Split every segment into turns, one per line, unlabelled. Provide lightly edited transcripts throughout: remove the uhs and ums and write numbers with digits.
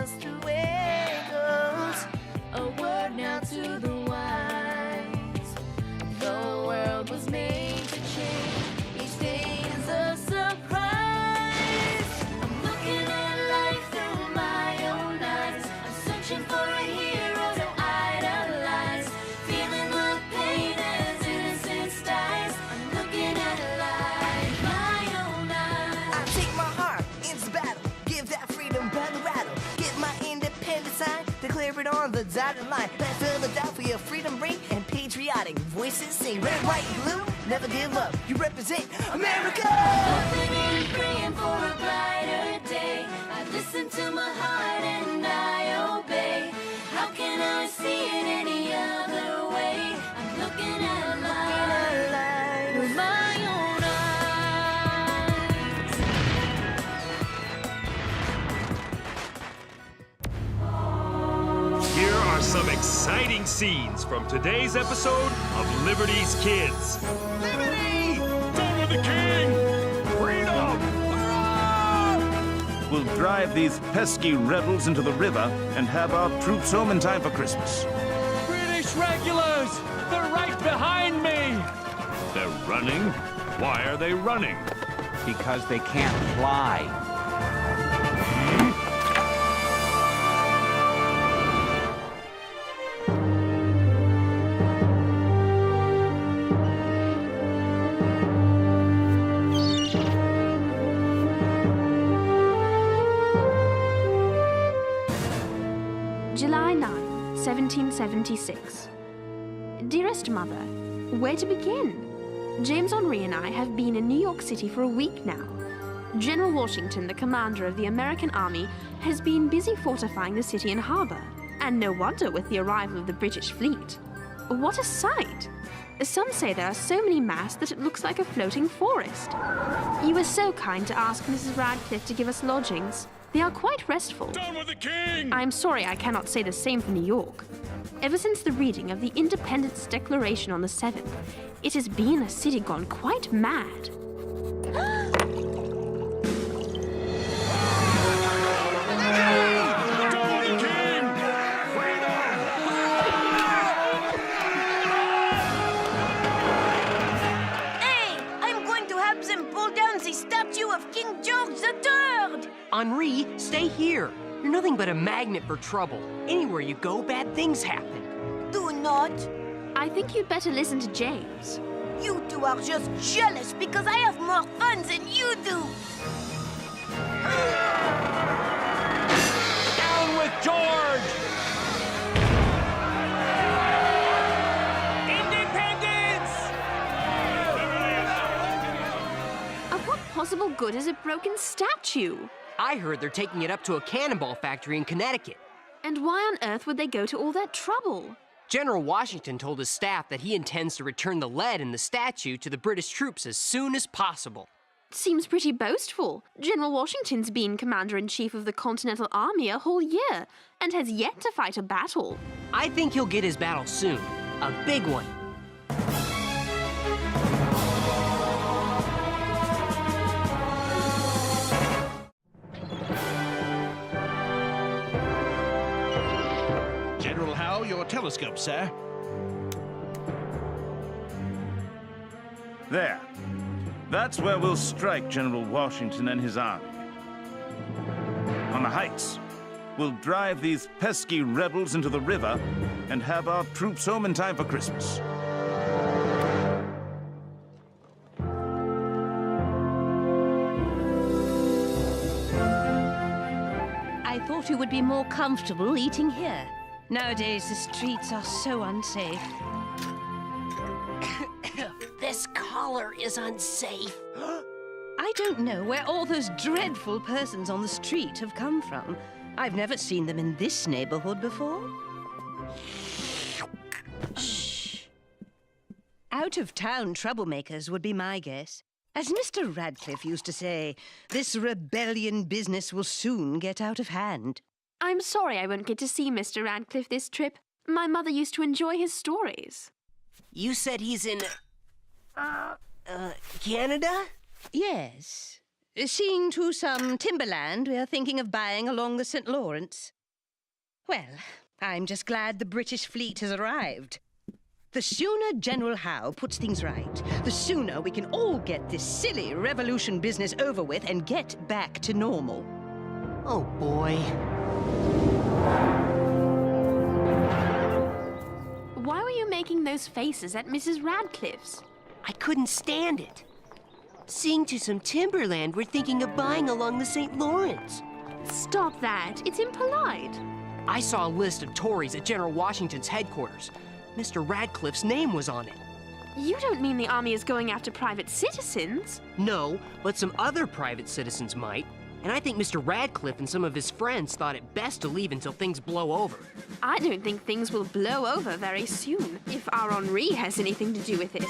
just the way it goes. A word now to the wise. The world was made to change. Each day is a surprise. I'm looking at life through my own eyes. I'm searching for a hero to idolize. Feeling the pain as innocence dies. I'm looking at life, my own eyes.
I take my heart into battle. Give that freedom by the rattle. Get my independent sign. Declare it on the dotted line. Let Philadelphia freedom ring and patriotic voices sing. Red, white, blue, never give up. You represent America.
Hoping and praying for a brighter day. I listen to my heart and I obey. How can I see it any other way? I'm looking at life with my own eyes.
Here are some exciting scenes from today's episode of Liberty's Kids. Liberty! Down with the king! Freedom! Hurrah!
We'll drive these pesky rebels into the river and have our troops home in time for Christmas.
British regulars! They're right behind me!
They're running? Why are they running?
Because they can't fly.
July 9, 1776. Dearest Mother, where to begin? James Henri and I have been in New York City for a week now. General Washington, the commander of the American Army, has been busy fortifying the city and harbor, and no wonder with the arrival of the British fleet. What a sight! Some say there are so many masts that it looks like a floating forest. You were so kind to ask Mrs. Radcliffe to give us lodgings. They are quite restful.
Down with the king!
I'm sorry I cannot say the same for New York. Ever since the reading of the Independence Declaration on the 7th, it has been a city gone quite mad.
Hey, I'm going to have them pull down the statue of King George III.
Henri, stay here. You're nothing but a magnet for trouble. Anywhere you go, bad things happen.
Do not.
I think you'd better listen to James.
You two are just jealous because I have more fun than you do.
Down with George! Independence!
Of what possible good is a broken statue?
I heard they're taking it up to a cannonball factory in Connecticut.
And why on earth would they go to all that trouble?
General Washington told his staff that he intends to return the lead in the statue to the British troops as soon as possible.
Seems pretty boastful. General Washington's been Commander-in-Chief of the Continental Army a whole year and has yet to fight a battle.
I think he'll get his battle soon. A big one.
General Howe, your telescope, sir.
There. That's where we'll strike General Washington and his army. On the heights, we'll drive these pesky rebels into the river and have our troops home in time for Christmas.
I thought you would be more comfortable eating here. Nowadays, the streets are so unsafe.
This collar is unsafe.
I don't know where all those dreadful persons on the street have come from. I've never seen them in this neighborhood before. Shh. Out-of-town troublemakers would be my guess. As Mr. Radcliffe used to say, this rebellion business will soon get out of hand.
I'm sorry I won't get to see Mr. Radcliffe this trip. My mother used to enjoy his stories.
You said he's in... Canada?
Yes. Seeing to some timberland we are thinking of buying along the St. Lawrence. Well, I'm just glad the British fleet has arrived. The sooner General Howe puts things right, the sooner we can all get this silly revolution business over with and get back to normal.
Oh, boy.
Why were you making those faces at Mrs. Radcliffe's?
I couldn't stand it. Seeing to some timberland we're thinking of buying along the St. Lawrence.
Stop that. It's impolite.
I saw a list of Tories at General Washington's headquarters. Mr. Radcliffe's name was on it.
You don't mean the army is going after private citizens?
No, but some other private citizens might. And I think Mr. Radcliffe and some of his friends thought it best to leave until things blow over.
I don't think things will blow over very soon, if our Henri has anything to do with it.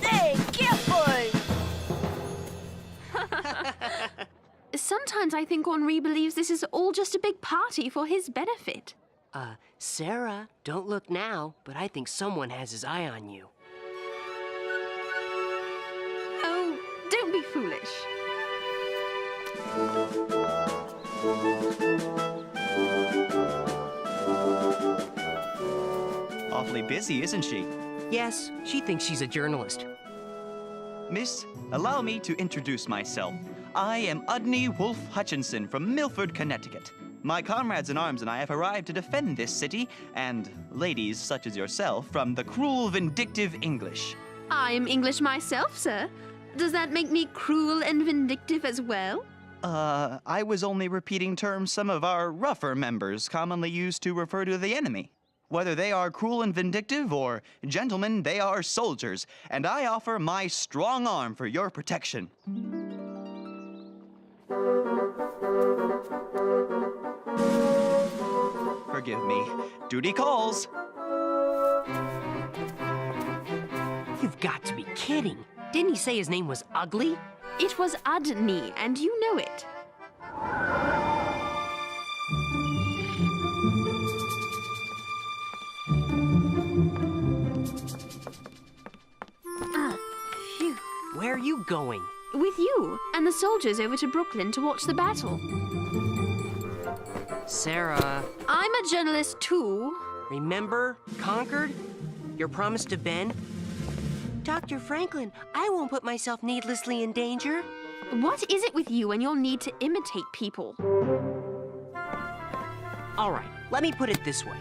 Hey, careful!
Sometimes I think Henri believes this is all just a big party for his benefit.
Sarah, don't look now, but I think someone has his eye on you.
Oh, don't be foolish.
Awfully busy, isn't she?
Yes, she thinks she's a journalist.
Miss, allow me to introduce myself. I am Udney Wolfe Hutchinson from Milford, Connecticut. My comrades in arms and I have arrived to defend this city, and ladies such as yourself, from the cruel, vindictive English.
I am English myself, sir. Does that make me cruel and vindictive as well?
I was only repeating terms some of our rougher members commonly use to refer to the enemy. Whether they are cruel and vindictive or, gentlemen, they are soldiers, and I offer my strong arm for your protection. Forgive me. Duty calls.
You've got to be kidding. Didn't he say his name was Ugly?
It was Udney, and you know it. Phew.
Where are you going?
With you and the soldiers over to Brooklyn to watch the battle.
Sarah,
I'm a journalist too.
remember? Concord? Your promise to Ben? Dr. Franklin, I won't put myself needlessly in danger.
What is it with you and your need to imitate people?
All right, let me put it this way.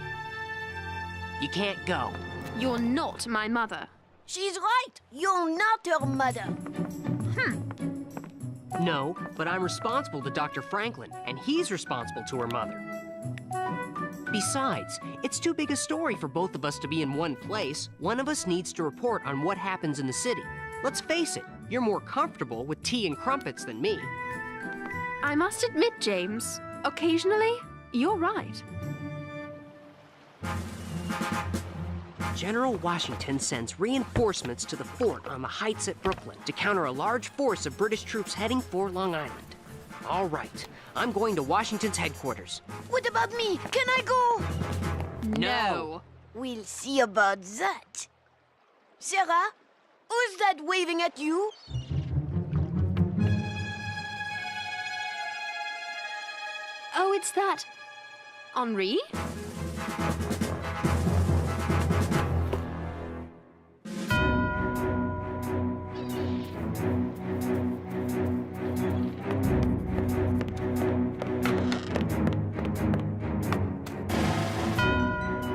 You can't go.
You're not my mother.
She's right. You're not her mother.
No, but I'm responsible to Dr. Franklin, and he's responsible to her mother. Besides, it's too big a story for both of us to be in one place. One of us needs to report on what happens in the city. Let's face it, you're more comfortable with tea and crumpets than me.
I must admit, James, occasionally, you're right.
General Washington sends reinforcements to the fort on the heights at Brooklyn to counter a large force of British troops heading for Long Island. All right, I'm going to Washington's headquarters.
What about me? Can I go?
No.
We'll see about that. Sarah, who's that waving at you?
Oh, it's that... Henri?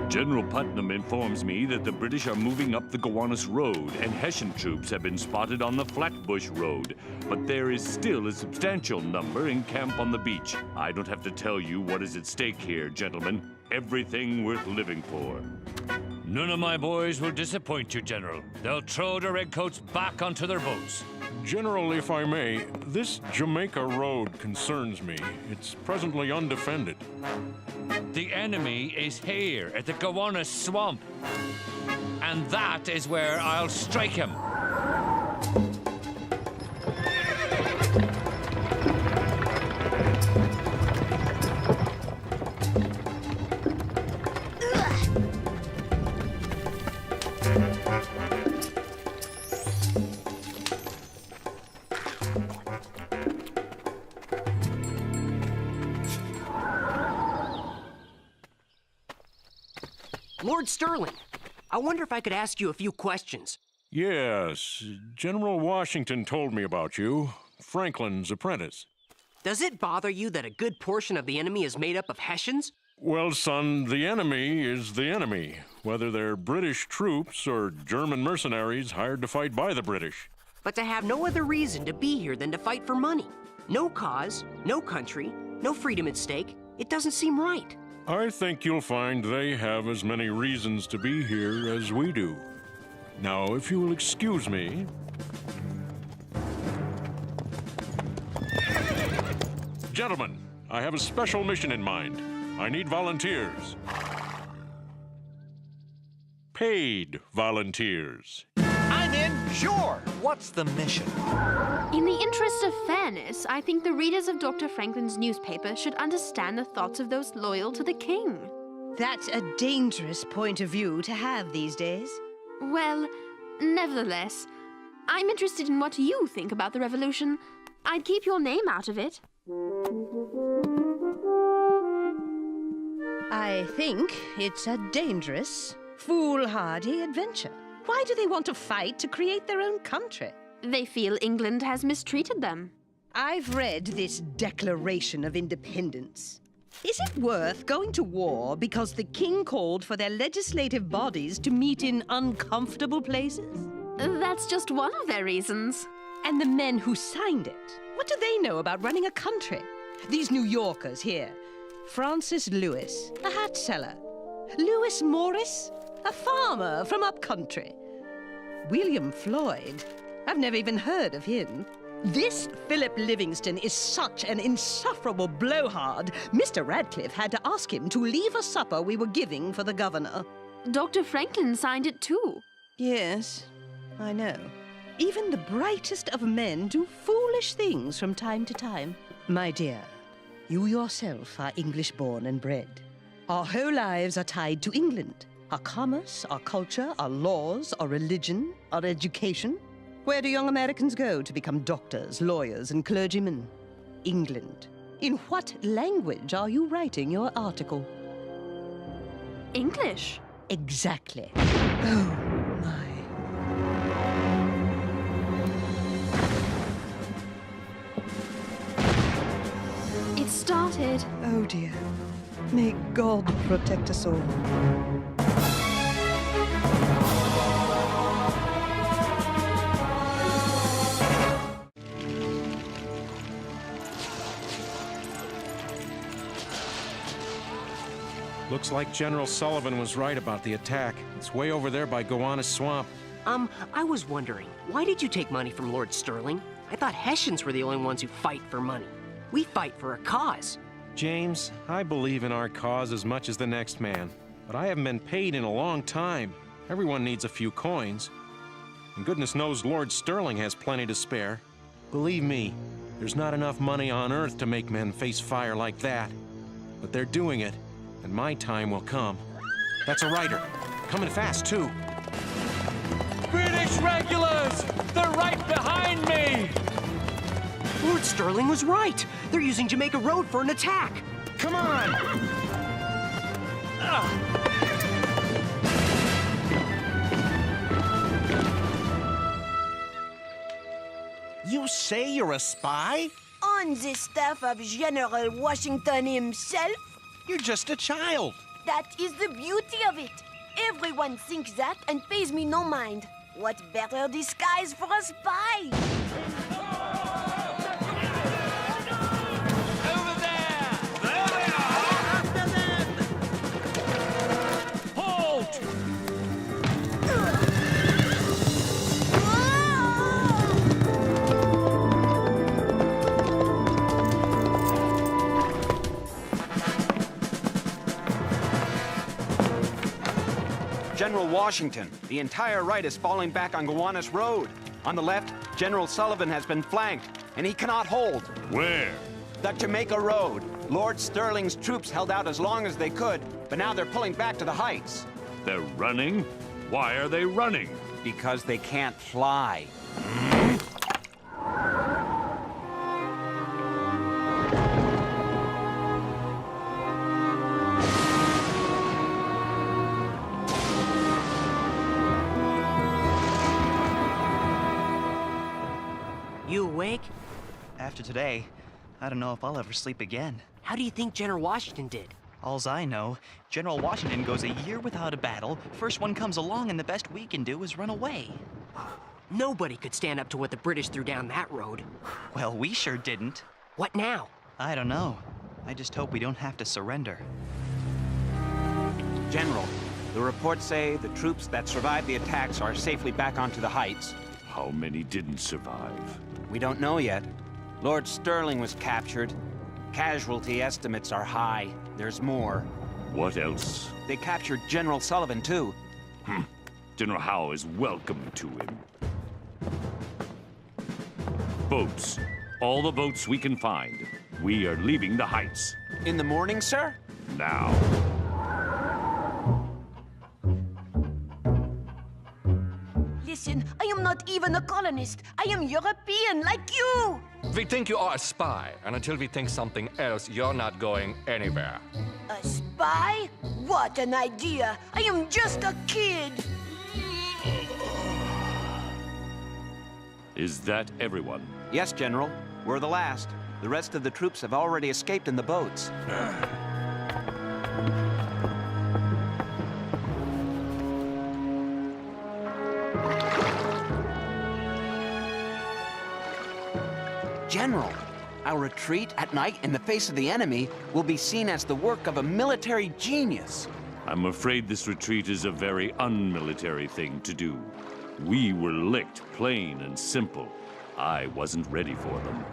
General Putnam informs me that the British are moving up the Gowanus Road, and Hessian troops have been spotted on the Flatbush Road. But there is still a substantial number in camp on the beach. I don't have to tell you what is at stake here, gentlemen. Everything worth living for.
None of my boys will disappoint you, General. They'll throw the redcoats back onto their boats.
General, if I may, this Jamaica Road concerns me. It's presently undefended.
The enemy is here at the Gowanus Swamp. And that is where I'll strike him.
Lord Sterling, I wonder if I could ask you a few questions.
Yes, General Washington told me about you. Franklin's apprentice.
Does it bother you that a good portion of the enemy is made up of Hessians?
Well, son, the enemy is the enemy, whether they're British troops or German mercenaries hired to fight by the British.
But to have no other reason to be here than to fight for money. No cause, no country, no freedom at stake. It doesn't seem right.
I think you'll find they have as many reasons to be here as we do. Now, if you will excuse me... Gentlemen, I have a special mission in mind. I need volunteers. Paid volunteers.
I'm in, sure. What's the mission?
In the interest of fairness, I think the readers of Dr. Franklin's newspaper should understand the thoughts of those loyal to the king.
That's a dangerous point of view to have these days.
Well, nevertheless, I'm interested in what you think about the revolution. I'd keep your name out of it.
I think it's a dangerous, foolhardy adventure. Why do they want to fight to create their own country?
They feel England has mistreated them.
I've read this Declaration of Independence. Is it worth going to war because the king called for their legislative bodies to meet in uncomfortable places?
That's just one of their reasons.
And the men who signed it, what do they know about running a country? These New Yorkers here. Francis Lewis, a hat seller. Lewis Morris, a farmer from upcountry. William Floyd, I've never even heard of him. This Philip Livingston is such an insufferable blowhard, Mr. Radcliffe had to ask him to leave a supper we were giving for the governor.
Dr. Franklin signed it too.
Yes, I know. Even the brightest of men do foolish things from time to time. My dear, you yourself are English-born and bred. Our whole lives are tied to England. Our commerce, our culture, our laws, our religion, our education. Where do young Americans go to become doctors, lawyers, and clergymen? England. In what language are you writing your article?
English.
Exactly. Oh, my.
It started.
Oh, dear. May God protect us all.
Looks like General Sullivan was right about the attack. It's way over there by Gowanus Swamp.
I was wondering, why did you take money from Lord Sterling? I thought Hessians were the only ones who fight for money. We fight for a cause.
James, I believe in our cause as much as the next man, but I haven't been paid in a long time. Everyone needs a few coins. And goodness knows Lord Sterling has plenty to spare. Believe me, there's not enough money on Earth to make men face fire like that. But they're doing it, and my time will come. That's a rider. Coming fast, too.
British regulars! They're right behind me!
Lord Sterling was right. They're using Jamaica Road for an attack.
Come on!
You say you're a spy?
On the staff of General Washington himself?
You're just a child.
That is the beauty of it. Everyone thinks that and pays me no mind. What better disguise for a spy?
Over there! There they are! After them! Halt!
General Washington, the entire right is falling back on Gowanus Road. On the left, General Sullivan has been flanked, and he cannot hold.
Where?
The Jamaica Road. Lord Sterling's troops held out as long as they could, but now they're pulling back to the heights.
They're running? Why are they running?
Because they can't fly.
awake?
After today, I don't know if I'll ever sleep again.
How do you think General Washington did?
Alls I know, General Washington goes a year without a battle. First one comes along, and the best we can do is run away.
Nobody could stand up to what the British threw down that road.
Well, we sure didn't.
What now?
I don't know. I just hope we don't have to surrender.
General, the reports say the troops that survived the attacks are safely back onto the heights.
How many didn't survive?
We don't know yet. Lord Stirling was captured. Casualty estimates are high. There's more.
What else?
They captured General Sullivan, too.
General Howe is welcome to him. Boats. All the boats we can find. We are leaving the heights.
In the morning, sir?
Now.
Listen, I am not even a colonist. I am European like you.
We think you are a spy, and until we think something else, you're not going anywhere.
A spy? What an idea. I am just a kid.
Is that everyone?
Yes, General. We're the last. The rest of the troops have already escaped in the boats. General, our retreat at night in the face of the enemy will be seen as the work of a military genius.
I'm afraid this retreat is a very unmilitary thing to do. We were licked, plain and simple. I wasn't ready for them.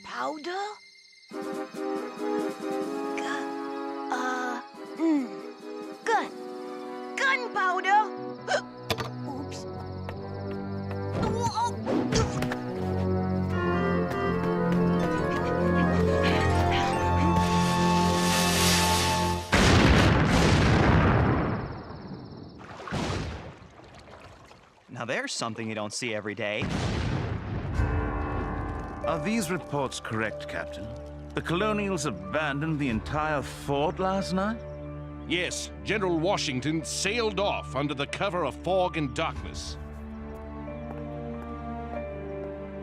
Powder? Gun. Gunpowder? Oops.
Now there's something you don't see every day.
Are these reports correct, Captain? The Colonials abandoned the entire fort last night?
Yes, General Washington sailed off under the cover of fog and darkness.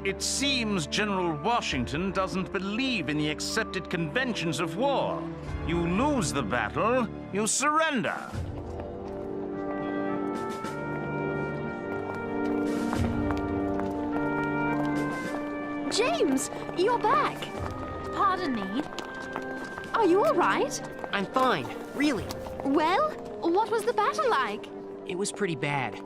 It seems General Washington doesn't believe in the accepted conventions of war. You lose the battle, you surrender.
James, you're back.
Pardon me.
Are you all right?
I'm fine, really.
Well, what was the battle like?
It was pretty bad.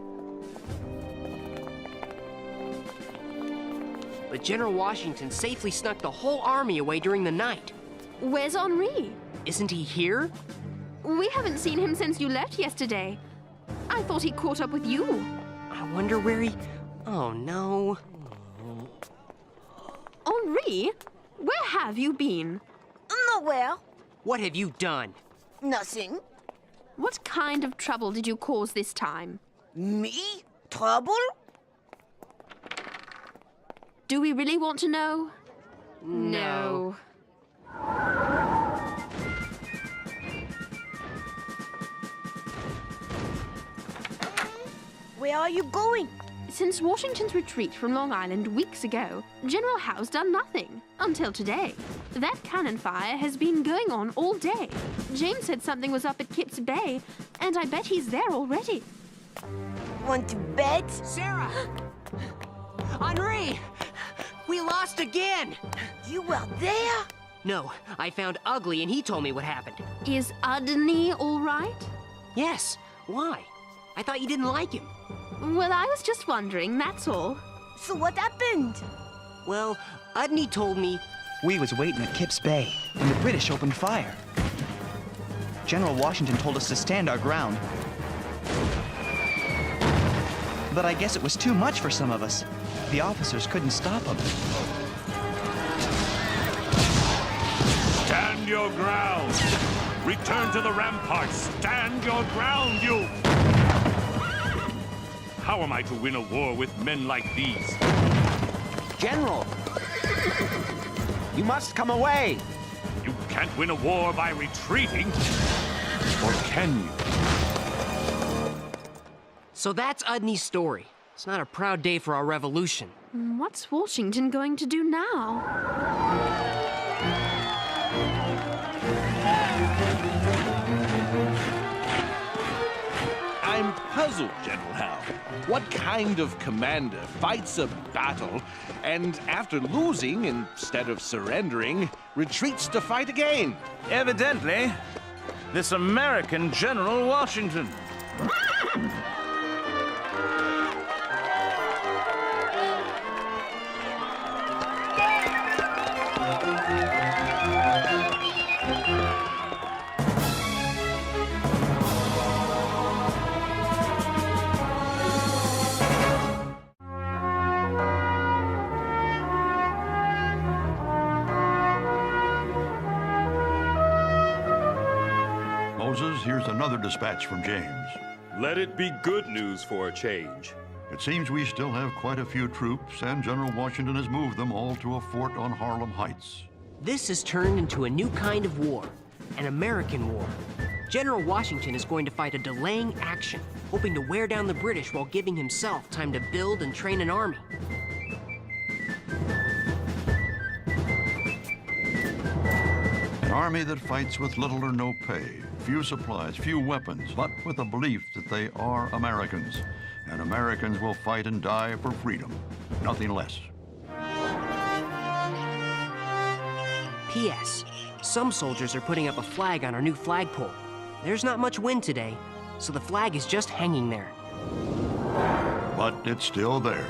But General Washington safely snuck the whole army away during the night.
Where's Henri?
Isn't he here?
We haven't seen him since you left yesterday. I thought he caught up with you.
I wonder where he... Oh, no.
Henri? Where have you been?
Nowhere.
What have you done?
Nothing.
What kind of trouble did you cause this time?
Me? Trouble?
Do we really want to know?
No.
Where are you going?
Since Washington's retreat from Long Island weeks ago, General Howe's done nothing. Until today. That cannon fire has been going on all day. James said something was up at Kip's Bay, and I bet he's there already.
Want to bet?
Sarah! Henri! We lost again!
You were there?
No, I found Ugly and he told me what happened.
Is Udney all right?
Yes. Why? I thought you didn't like him.
Well, I was just wondering, that's all.
So what happened?
Well, Udney told me...
We was waiting at Kip's Bay when the British opened fire. General Washington told us to stand our ground. But I guess it was too much for some of us. The officers couldn't stop him.
Stand your ground! Return to the ramparts! Stand your ground, you! How am I to win a war with men like these?
General! You must come away!
You can't win a war by retreating! Or can you?
So that's Udney's story. It's not a proud day for our revolution.
What's Washington going to do now?
I'm puzzled, General Howe. What kind of commander fights a battle and, after losing, instead of surrendering, retreats to fight again?
Evidently, this American General Washington.
Moses, here's another dispatch from James.
Let it be good news for a change.
It seems we still have quite a few troops, and General Washington has moved them all to a fort on Harlem Heights.
This has turned into a new kind of war, an American war. General Washington is going to fight a delaying action, hoping to wear down the British while giving himself time to build and train an army.
An army that fights with little or no pay, few supplies, few weapons, but with a belief that they are Americans. And Americans will fight and die for freedom, nothing less.
P.S. Some soldiers are putting up a flag on our new flagpole. There's not much wind today, so the flag is just hanging there.
But it's still there.